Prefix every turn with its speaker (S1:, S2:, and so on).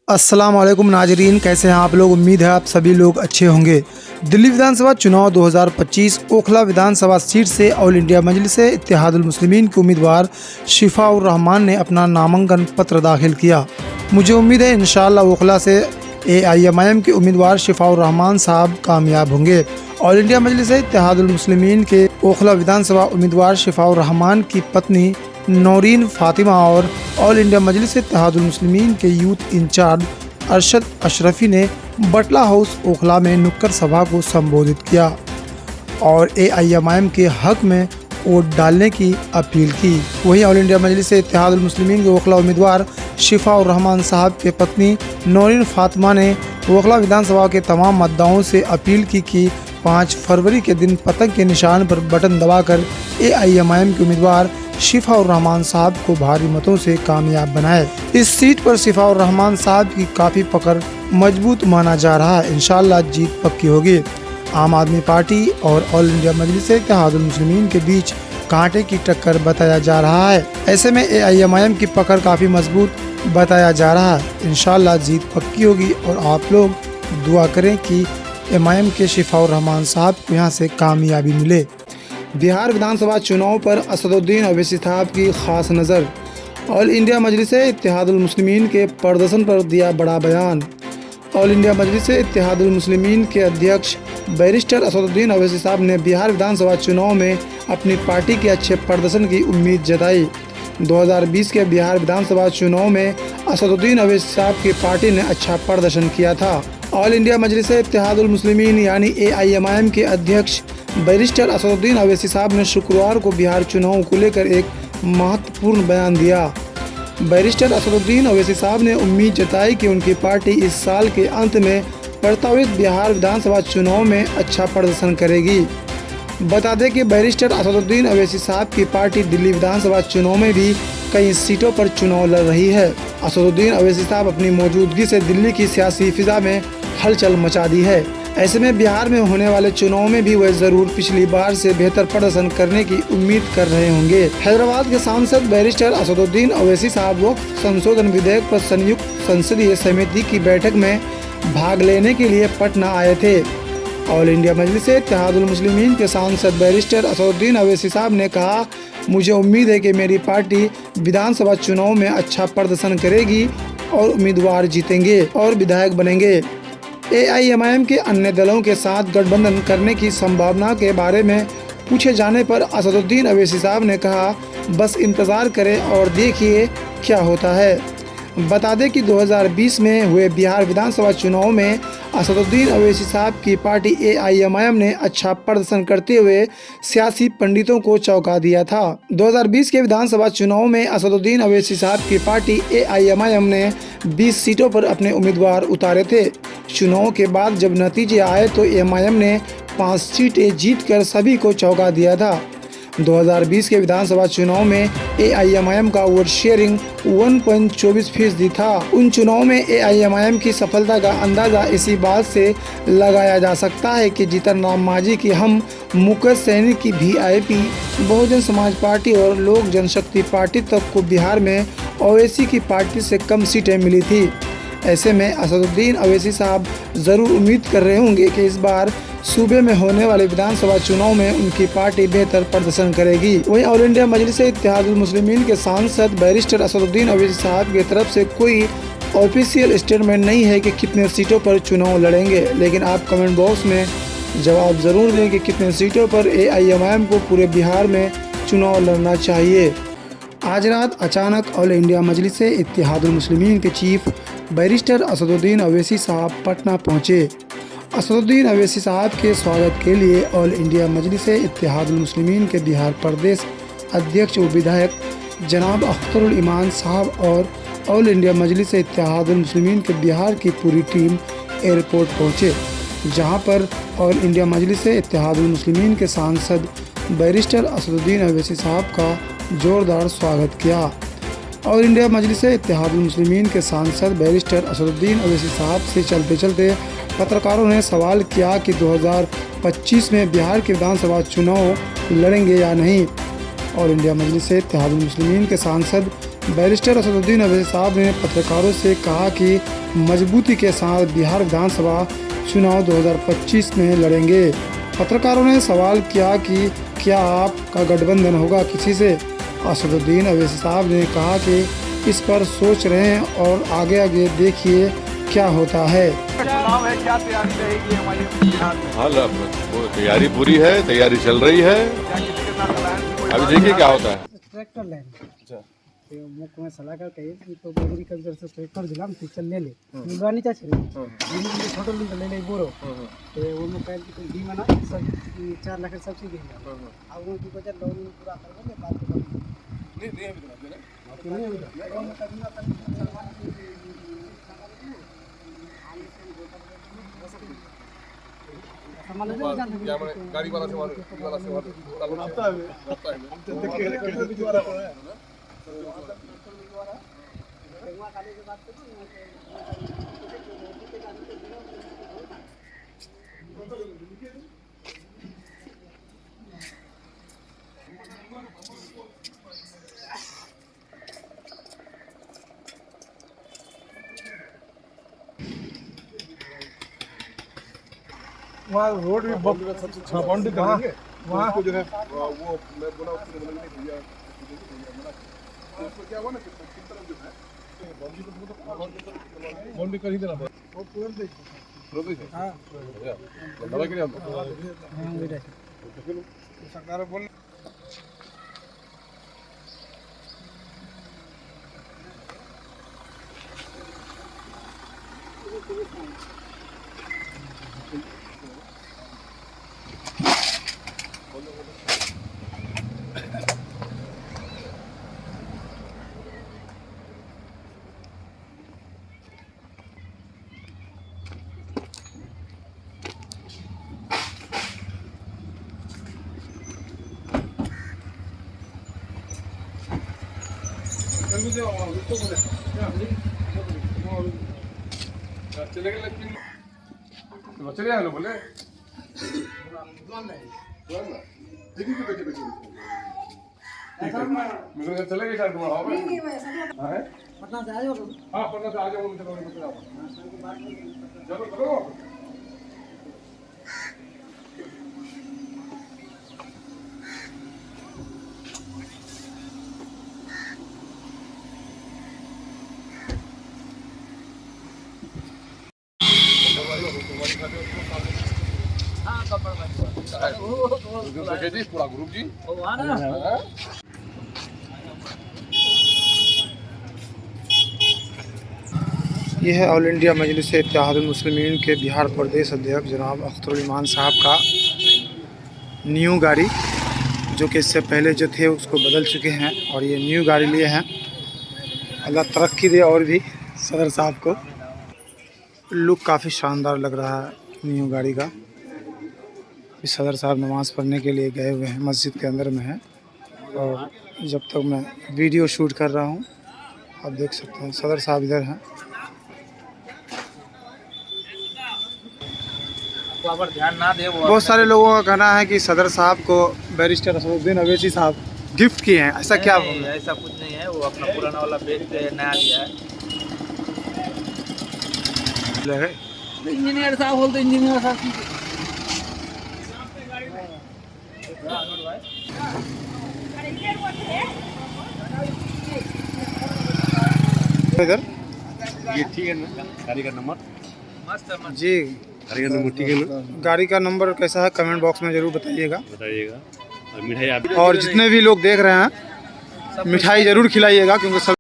S1: अस्सलाम वालेकुम नाजरीन, कैसे हैं आप लोग। उम्मीद है आप सभी लोग अच्छे होंगे। दिल्ली विधानसभा चुनाव 2025 ओखला विधानसभा सीट से ऑल इंडिया मजलिस इत्तेहादुल मुस्लिमीन के उम्मीदवार शिफाउर रहमान ने अपना नामांकन पत्र दाखिल किया। मुझे उम्मीद है इंशाअल्लाह ओखला से AIMIM के उम्मीदवार शिफाउर रहमान साहब कामयाब होंगे। ऑल इंडिया मजलिस इत्तेहादुल मुस्लिमीन के ओखला विधानसभा उम्मीदवार शिफाउर रहमान की पत्नी नौरीन फातिमा और ऑल इंडिया मजलिस इत्तेहादुल मुस्लिमीन के यूथ इंचार्ज अरशद अशरफी ने बटला हाउस ओखला में नुक्कड़ सभा को संबोधित किया और AIMIM के हक में वोट डालने की अपील की। वहीं ऑल इंडिया मजलिस इत्तेहादुल मुस्लिमीन के ओखला उम्मीदवार शिफाउर रहमान साहब के पत्नी नौरीन फातिमा ने ओखला विधानसभा के तमाम मतदाताओं से अपील की कि 5 फरवरी के दिन पतंग के निशान पर बटन दबाकर AIMIM के उम्मीदवार शिफाउर रहमान साहब को भारी मतों से कामयाब बनाए। इस सीट पर शिफाउर रहमान साहब की काफ़ी पकड़ मजबूत माना जा रहा है। इंशाअल्लाह जीत पक्की होगी। आम आदमी पार्टी और ऑल इंडिया मजलिस इत्तेहादुल मुस्लिमीन के बीच कांटे की टक्कर बताया जा रहा है। ऐसे में AIMIM की पकड़ काफ़ी मजबूत बताया जा रहा है। इंशाअल्लाह जीत पक्की होगी और आप लोग दुआ करें कि MIM के शिफाउर रहमान साहब को यहाँ से कामयाबी मिले। बिहार विधानसभा चुनाव पर असदुद्दीन ओवैसी साहब की खास नज़र। ऑल इंडिया मजलिस इत्तेहादुल मुस्लिमीन के प्रदर्शन पर दिया बड़ा बयान। ऑल इंडिया मजलिस इत्तेहादुल मुस्लिमीन के अध्यक्ष बैरिस्टर असदुद्दीन ओवैसी साहब ने बिहार विधानसभा चुनाव में अपनी पार्टी के अच्छे प्रदर्शन की उम्मीद जताई। 2020 के बिहार विधानसभा चुनाव में असदुद्दीन ओवैसी साहब की पार्टी ने अच्छा प्रदर्शन किया था। ऑल इंडिया मजलिस इत्तेहादुल मुस्लिमीन यानी AIMIM के अध्यक्ष बैरिस्टर असदुद्दीन ओवैसी साहब ने शुक्रवार को बिहार चुनाव को लेकर एक महत्वपूर्ण बयान दिया। बैरिस्टर असदुद्दीन ओवैसी साहब ने उम्मीद जताई कि उनकी पार्टी इस साल के अंत में प्रस्तावित बिहार विधानसभा चुनाव में अच्छा प्रदर्शन करेगी। बता दें कि बैरिस्टर असदुद्दीन ओवैसी साहब की पार्टी दिल्ली विधानसभा चुनाव में भी कई सीटों पर चुनाव लड़ रही है। असदुद्दीन ओवैसी साहब अपनी मौजूदगी से दिल्ली की सियासी फिजा में हलचल मचा दी है। ऐसे में बिहार में होने वाले चुनाव में भी वह जरूर पिछली बार से बेहतर प्रदर्शन करने की उम्मीद कर रहे होंगे। हैदराबाद के सांसद बैरिस्टर असदुद्दीन ओवैसी साहब वक्फ संशोधन विधेयक पर संयुक्त संसदीय समिति की बैठक में भाग लेने के लिए पटना आए थे। ऑल इंडिया मजलिस इत्तेहादुल मुस्लिमीन के सांसद बैरिस्टर असदुद्दीन ओवैसी साहब ने कहा, मुझे उम्मीद है कि मेरी पार्टी विधानसभा चुनाव में अच्छा प्रदर्शन करेगी और उम्मीदवार जीतेंगे और विधायक बनेंगे। AIMIM के अन्य दलों के साथ गठबंधन करने की संभावना के बारे में पूछे जाने पर असदुद्दीन ओवैसी साहब ने कहा, बस इंतज़ार करें और देखिए क्या होता है। बता दें कि 2020 में हुए बिहार विधानसभा चुनाव में असदुद्दीन ओवैसी साहब की पार्टी AIMIM ने अच्छा प्रदर्शन करते हुए सियासी पंडितों को चौंका दिया था। 2020 के विधानसभा चुनाव में असदुद्दीन ओवैसी साहब की पार्टी AIMIM ने 20 सीटों पर अपने उम्मीदवार उतारे थे। चुनाव के बाद जब नतीजे आए तो MIM ने 5 सीटें जीतकर सभी को चौंका दिया था। 2020 के विधानसभा चुनाव में AIMIM का वोट शेयरिंग 1.24% था। उन चुनाव में AIMIM की सफलता का अंदाज़ा इसी बात से लगाया जा सकता है कि जीतन राम मांझी की हम मुकेश सहनी की VIP, बहुजन समाज पार्टी और लोक जनशक्ति पार्टी तक को बिहार में ओवैसी की पार्टी से कम सीटें मिली थी। ऐसे में असदुद्दीन ओवैसी साहब ज़रूर उम्मीद कर रहे होंगे कि इस बार सूबे में होने वाले विधानसभा चुनाव में उनकी पार्टी बेहतर प्रदर्शन करेगी। वहीं ऑल इंडिया मजलिस इत्तेहादुल मुस्लिमीन के सांसद बैरिस्टर असदुद्दीन ओवैसी साहब की तरफ से कोई ऑफिशियल स्टेटमेंट नहीं है कि कितने सीटों पर चुनाव लड़ेंगे, लेकिन आप कमेंट बॉक्स में जवाब ज़रूर दें कि कितने सीटों पर AIMIM को पूरे बिहार में चुनाव लड़ना चाहिए। आज रात अचानक ऑल इंडिया मजलिस इत्तेहादुल मुस्लिमीन के चीफ बैरिस्टर असदुद्दीन ओवैसी साहब पटना पहुँचे। असदुद्दीन ओवैसी साहब के स्वागत के लिए ऑल इंडिया मजलिस इत्तेहादुल मुस्लिमीन के बिहार प्रदेश अध्यक्ष व विधायक जनाब अख्तरुल ईमान साहब और ऑल इंडिया मजलिस इत्तेहादुल मुस्लिमीन के बिहार की पूरी टीम एयरपोर्ट पहुँचे, जहां पर ऑल इंडिया मजलिस इत्तेहादुल मुस्लिमीन के सांसद बैरिस्टर असदुद्दीन ओवैसी साहब का जोरदार स्वागत किया। ऑल इंडिया मजलिस इत्तेहादुल मुस्लिमीन के सांसद बैरिस्टर असदुद्दीन ओवैसी साहब से चलते चलते पत्रकारों ने सवाल किया कि 2025 में बिहार के विधानसभा चुनाव लड़ेंगे या नहीं। ऑल इंडिया मजलिस इत्तेहादुल मुस्लिमीन के सांसद बैरिस्टर असदुद्दीन अवैसी साहब ने पत्रकारों से कहा कि मजबूती के साथ बिहार विधानसभा चुनाव 2025 में लड़ेंगे। पत्रकारों ने सवाल किया कि क्या आपका गठबंधन होगा किसी से। असदुद्दीन अवैसी साहब ने कहा कि इस पर सोच रहे हैं और आगे आगे देखिए क्या होता है।
S2: चुनाव है, क्या तैयारी रहेगी हमारी बिहार में?
S3: हाँ, वो तैयारी पूरी है, तैयारी चल रही है।
S2: क्या किसी के साथ alliance कोई
S3: अभी देखिए क्या होता है।
S4: ट्रैक्टर लेना मुख्य में सलाहकार कही तो एग्रीकल्चर से ट्रैक्टर दिलाम टीचर ले ले मिलवानी चाहिए जिन्हें फोटो ले ले बोरो तो वो में कह कि डी मना सब 4 लाख सब्सिडी है अब वो की बजट लोन पूरा करबे ने बात नहीं
S3: गाड़ी वाला
S2: वहाँ रोड भी बाउंड्री करेंगे वहाँ को जो है वो मैं बोला उसने बोला नहीं भैया क्या हुआ ना कि तरफ जो है बाउंड्री कर ही देना वो पूरा हाँ दवा के लिए सरकार बोल चले आए बोले चले गए शायद तुम्हारा
S4: पटना से आ जाओ
S2: हाँ पटना से आ जाओ जरूर करो पूरा ग्रुप जी
S1: ये है ऑल इंडिया मजलिस इत्तेहादुल मुस्लिमीन के बिहार प्रदेश अध्यक्ष जनाब अख्तरुल ईमान साहब का न्यू गाड़ी, जो कि इससे पहले जो थे उसको बदल चुके हैं और ये न्यू गाड़ी लिए हैं। अल्लाह तरक्की दे और भी सदर साहब को। लुक काफ़ी शानदार लग रहा है न्यू गाड़ी का। सदर साहब नमाज़ पढ़ने के लिए गए हुए हैं, मस्जिद के अंदर में है और जब तक मैं वीडियो शूट कर रहा हूँ आप देख सकते हैं सदर साहब इधर हैं।
S5: ध्यान ना दे
S1: बहुत सारे लोगों का कहना है कि सदर साहब को बैरिस्टर असदुद्दीन अवैसी साहब गिफ्ट किए हैं, ऐसा क्या?
S5: नहीं, ऐसा कुछ नहीं है, वो अपना पुराना वाला बेच नया लिया है। इंजीनियर साहब बोलते इंजीनियर साहब
S1: इधर
S3: ये ठीक है ना? गाड़ी का नंबर
S5: मस्त है
S1: जी,
S3: गाड़ी का नंबर ठीक है ना?
S1: गाड़ी का नंबर कैसा है कमेंट बॉक्स में ज़रूर बताइएगा।
S3: और मिठाई आप
S1: और जितने भी लोग देख रहे हैं मिठाई ज़रूर खिलाइएगा क्योंकि सब